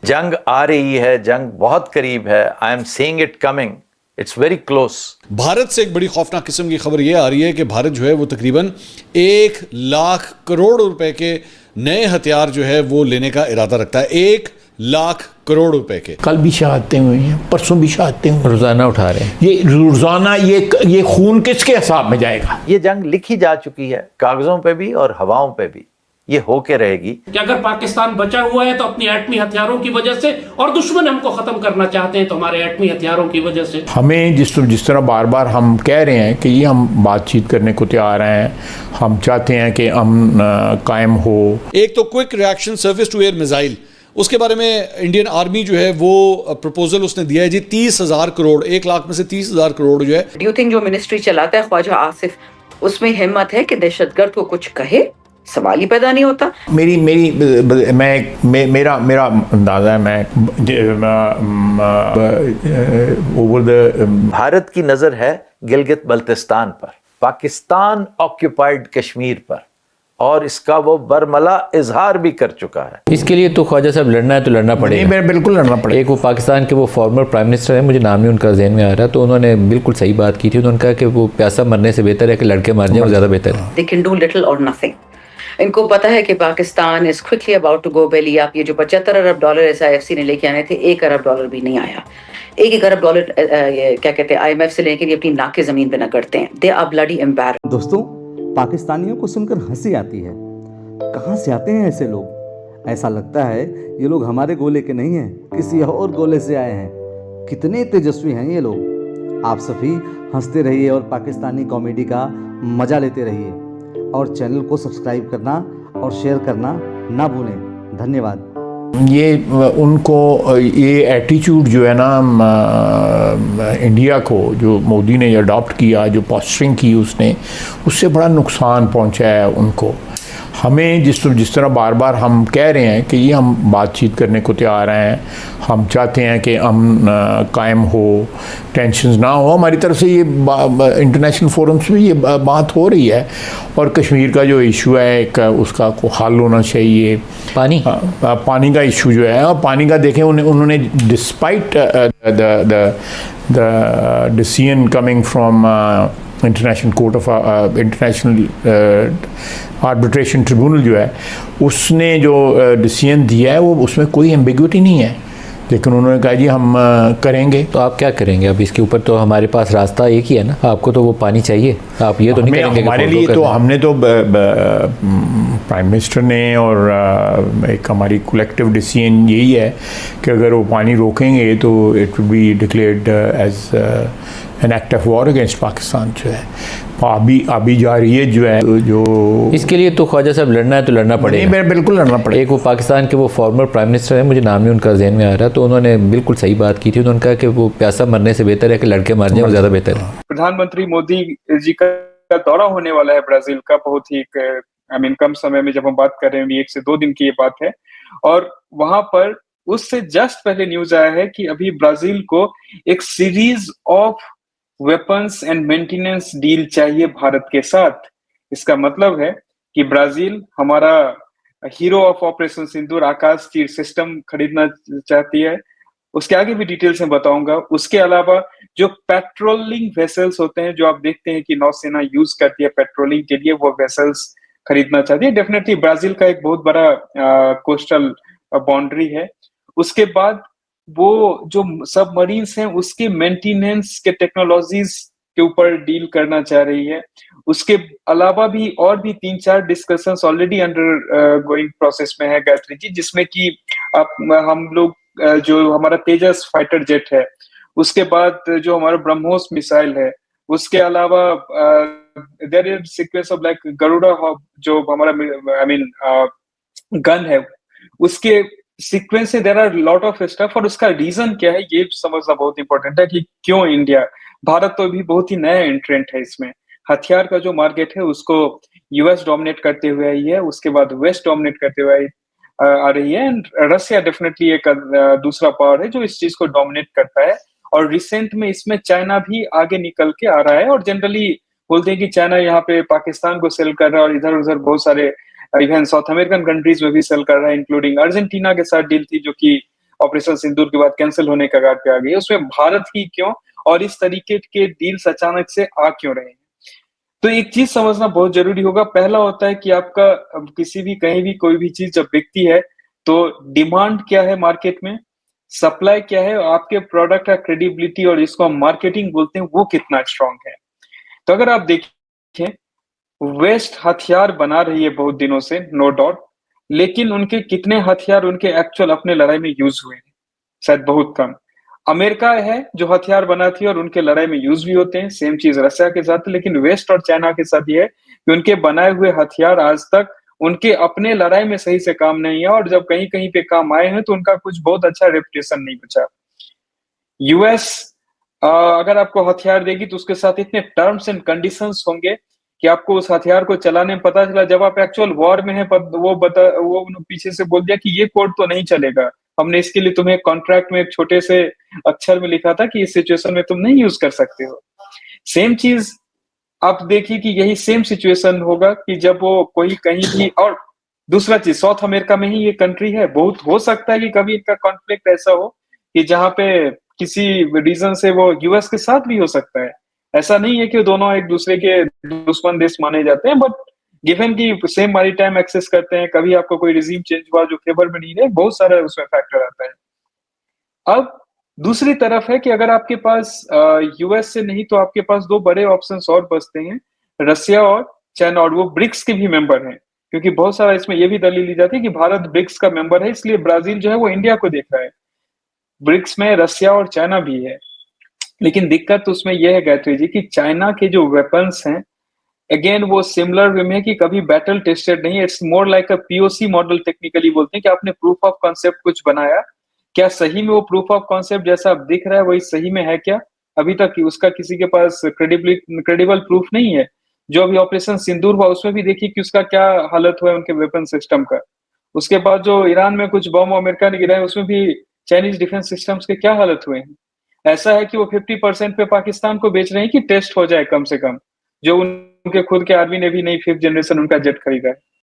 जंग आ रही है, जंग बहुत करीब है। I am seeing it coming, it's very close. Bharat से एक बड़ी खौफनाक किस्म की खबर यह आ रही है कि भारत जो है वो तकरीबन 1 लाख करोड़ रुपए के नए हथियार जो है वो लेने का इरादा रखता है। 1 लाख करोड़ रुपए के। कल भी शहादतें हुई हैं, परसों भी शहादतें हुई, रोजाना उठा रहे हैं। ये रोजाना ये खून किसके हिसाब में जाएगा? ये जंग लिखी जा चुकी है, कागजों पे भी और हवाओं पे भी। ये होके रहेगी कि अगर पाकिस्तान बचा हुआ है तो अपनी एटमी हथियारों की वजह से, और दुश्मन हमको खत्म करना चाहते हैं तो हमारे एटमी हथियारों की वजह से। हमें जिस तरह बार बार हम कह रहे हैं कि ये हम बातचीत करने को तैयार हैं, हम चाहते हैं कि अमन कायम हो। एक तो quick reaction surface to air missile, उसके बारे में इंडियन आर्मी जो है वो प्रपोजल उसने दिया है जी 30,000 करोड़, 1 लाख में से 30,000 करोड़ जो है। डू यू थिंक जो मिनिस्ट्री चलाता है ख्वाजा आसिफ, उसमें हिम्मत है कि दहशतगर्द को कुछ कहे? सवाल ही पैदा नहीं होता। मेरा अंदाजा है, मैं ओवर द भारत की नजर है गिलगित बल्तिस्तान पर, पाकिस्तान ऑक्यूपाइड कश्मीर पर, और इसका वो बरमला इजहार भी कर चुका है। इसके लिए तो ख्वाजा साहब लड़ना है तो लड़ना पड़ेगा। बिल्कुल लड़ना पड़ेगा। एक वो पाकिस्तान के वो फॉर्मर प्राइम मिनिस्टर है, मुझे नाम नहीं उनका ज़हन में आ रहा, तो उन्होंने बिल्कुल सही बात की थी। उन्होंने कहा कि वो प्यासा मरने से बेहतर है कि लड़के मार जाए, वो ज़्यादा बेहतर है। दे कैन डू लिटिल और नथिंग। इनको पता है कि Pakistan is quickly about to go belly up. ये जो $75 अरब SIFC ने लेके आने थे, $1 अरब भी नहीं आया। $1 अरब क्या कहते हैं IMF से लेके अपनी नाक की जमीन पे न करते हैं। They are bloody embarrassed. दोस्तों, पाकिस्तानियों को सुनकर हंसी आती है। कहाँ से आते हैं ऐसे लोग? ऐसा लगता है ये लोग हमारे गोले के नहीं हैं, किसी और गोले से आए हैं। कितने तेजस्वी हैं ये लोग। आप सभी हंसते रहिए और पाकिस्तानी कॉमेडी का मजा लेते रहिए, और चैनल को सब्सक्राइब करना और शेयर करना ना भूलें। धन्यवाद। ये उनको ये एटीट्यूड जो है ना इंडिया को, जो मोदी ने अडॉप्ट किया, जो पोस्चरिंग की उसने, उससे बड़ा नुकसान पहुंचा है उनको। हमें जिस तरह बार बार हम कह रहे हैं कि ये हम बातचीत करने को तैयार हैं, हम चाहते हैं कि अमन कायम हो, टेंशन ना हो। हमारी तरफ से ये इंटरनेशनल फोरम्स में ये बात हो रही है, और कश्मीर का जो इशू है एक उसका को हल होना चाहिए। पानी का इशू जो है, और पानी का देखें उन्होंने despite the decision coming from international court of international arbitration tribunal जो है, उसने जो डिसीजन दिया है वो उसमें कोई एम्बिग्विटी नहीं है, लेकिन उन्होंने कहा जी हम करेंगे। तो आप क्या करेंगे अब इसके ऊपर? तो हमारे पास रास्ता एक ही है ना, आपको तो वो पानी चाहिए। आप ये तो नहीं करेंगे हमारे लिए तो हमने तो प्राइम मिनिस्टर ने और एक हमारी कलेक्टिव डिसीजन यही है कि अगर वो पानी रोकेंगे तो it will be declared as an act of war against Pakistan जो है अभी जा रही है जो है। जो इसके लिए तो ख्वाजा साहब लड़ना है तो लड़ना पड़ेगा। बिल्कुल लड़ना पड़ेगा। एक वो पाकिस्तान के वो फॉर्मर प्राइम मिनिस्टर है, मुझे नाम नहीं उनका ज़हन में आ रहा, तो उन्होंने बिल्कुल सही बात की थी। उन्होंने कहा कि वो प्यासा मरने से बेहतर है कि लड़के मार जाए, वो ज़्यादा बेहतर है। प्रधानमंत्री मोदी जी का दौरा होने वाला है ब्राजील का, बहुत ही कम समय में, जब हम बात कर रहे हैं 1 से 2 दिन की ये बात है। और वहां पर उससे जस्ट पहले न्यूज आया है कि अभी ब्राजील को एक series of weapons and maintenance deal चाहिए भारत के साथ। इसका मतलब है कि ब्राजील हमारा हीरो ऑफ ऑपरेशन सिंदूर आकाश तीर सिस्टम खरीदना चाहती है। उसके आगे भी डिटेल्स में बताऊंगा। उसके अलावा जो पेट्रोलिंग वेसल्स होते हैं, जो आप देखते हैं कि नौसेना यूज करती है पेट्रोलिंग के लिए, वो वेसल्स खरीदना चाहती है। डेफिनेटली ब्राजील का एक बहुत बड़ा कोस्टल बाउंड्री है। उसके बाद वो जो सबमरीन्स हैं उसके मेंटेनेंस के टेक्नोलॉजीज के ऊपर डील करना चाह रही है। उसके अलावा भी और भी 3-4 discussions already under going process में है गायत्री जी, जिसमें कि हम लोग जो हमारा तेजस फाइटर जेट है, उसके बाद जो हमारा ब्रह्मोस मिसाइल है, उसके अलावा there is sequence of like Garuda जो हमारा गन है, उसके सीक्वेंस से there are lot of stuff. और उसका रीजन क्या है ये समझना बहुत इंपॉर्टेंट है कि क्यों इंडिया, भारत तो अभी बहुत ही नया एंट्रेंट है इसमें। हथियार का जो मार्केट है उसको यूएस डोमिनेट करते हुए आई है, उसके बाद वेस्ट डोमिनेट करते हुए आ रही है, एंड रशिया डेफिनेटली एक दूसरा पावर है जो इस चीज को डोमिनेट करता है। और रिसेंट में इसमें चाइना भी आगे निकल के आ रहा है। और जनरली बोलते हैं कि चाइना यहाँ पे पाकिस्तान को सेल कर रहा है और इधर उधर बहुत सारे इवन साउथ अमेरिकन कंट्रीज में भी सेल कर रहा है, इंक्लूडिंग अर्जेंटीना के साथ डील थी जो कि ऑपरेशन सिंदूर के बाद कैंसिल होने का कगार पे आ गई। उसमें भारत ही क्यों और इस तरीके के डील्स अचानक से आ क्यों रहे हैं? तो एक चीज समझना बहुत जरूरी होगा। पहला होता है कि आपका किसी भी कहीं भी कोई भी चीज जब बिकती है तो डिमांड क्या है मार्केट में, सप्लाई क्या है, आपके प्रोडक्ट का क्रेडिबिलिटी और जिसको हम मार्केटिंग बोलते हैं वो कितना स्ट्रांग है। तो अगर आप देखें वेस्ट हथियार बना रही है बहुत दिनों से, नो डाउट, लेकिन उनके कितने हथियार उनके एक्चुअल अपने लड़ाई में यूज हुए हैं? शायद बहुत कम। अमेरिका है जो हथियार बनाती है और उनके लड़ाई में यूज भी होते हैं, सेम चीज रशिया के साथ, लेकिन वेस्ट और चाइना के साथ ये है कि उनके बनाए हुए हथियार आज तक उनके अपने लड़ाई में सही से काम नहीं है, और जब कहीं कहीं पे काम आए हैं तो उनका कुछ बहुत अच्छा रेपुटेशन नहीं बचा। यूएस अगर आपको हथियार देगी तो उसके साथ इतने टर्म्स एंड कंडीशंस होंगे कि आपको उस हथियार को चलाने में पता चला जब आप एक्चुअल वॉर में है वो पीछे से बोल दिया कि ये कोड तो नहीं चलेगा, हमने इसके लिए तुम्हें कॉन्ट्रैक्ट में एक छोटे से अक्षर में लिखा था कि इस सिचुएशन में तुम नहीं यूज कर सकते हो। सेम चीज आप देखिए कि यही सेम सिचुएशन होगा कि जब वो कोई कहीं भी, और दूसरा चीज साउथ अमेरिका में ही ये कंट्री है, बहुत हो सकता है कि कभी इनका कॉन्फ्लिक्ट ऐसा हो कि जहां पे किसी रीजन से वो यूएस के साथ भी हो सकता है। ऐसा नहीं है कि दोनों एक दूसरे के दुश्मन देश माने जाते हैं, बट गिवन की सेम मैरीटाइम एक्सेस करते हैं, कभी आपको कोई रिजीम चेंज हुआ जो फेवर में नहीं रहे, बहुत सारा उसमें फैक्टर आता है। अब दूसरी तरफ है कि अगर आपके पास यूएस से नहीं तो आपके पास दो बड़े ऑप्शंस और बचते हैं, रशिया और चाइना, और वो ब्रिक्स के भी मेंबर हैं, क्योंकि बहुत सारा इसमें ये भी दलील ली जाती है कि भारत ब्रिक्स का मेंबर है, इसलिए ब्राजील जो है वो इंडिया को देख रहा है। ब्रिक्स में रशिया और चाइना भी है, लेकिन दिक्कत तो उसमें यह है गायत्री जी कि चाइना के जो वेपन्स हैं अगेन वो सिमिलर वे में कि कभी बैटल टेस्टेड नहीं है, it's more like a POC model technically बोलते हैं कि आपने प्रूफ ऑफ कॉन्सेप्ट कुछ बनाया, क्या सही में वो प्रूफ ऑफ कॉन्सेप्ट जैसा अब दिख रहा है वही सही में है क्या? अभी तक उसका किसी के पास क्रेडिबल प्रूफ नहीं है। जो अभी ऑपरेशन सिंदूर हुआ उसमें भी देखिए कि उसका क्या हालत हुआ है उनके वेपन सिस्टम का। उसके बाद जो ईरान में कुछ बम अमेरिका ने गिराए उसमें भी चाइनीज डिफेंस सिस्टम्स के क्या हालत हुए हैं। ऐसा है कि वो 50% पे पाकिस्तान को बेच रहे हैं कि टेस्ट हो जाए कम से कम, जो उनके खुद के आर्मी ने भी नहीं 5th जनरेशन उनका जेट खरीदा है।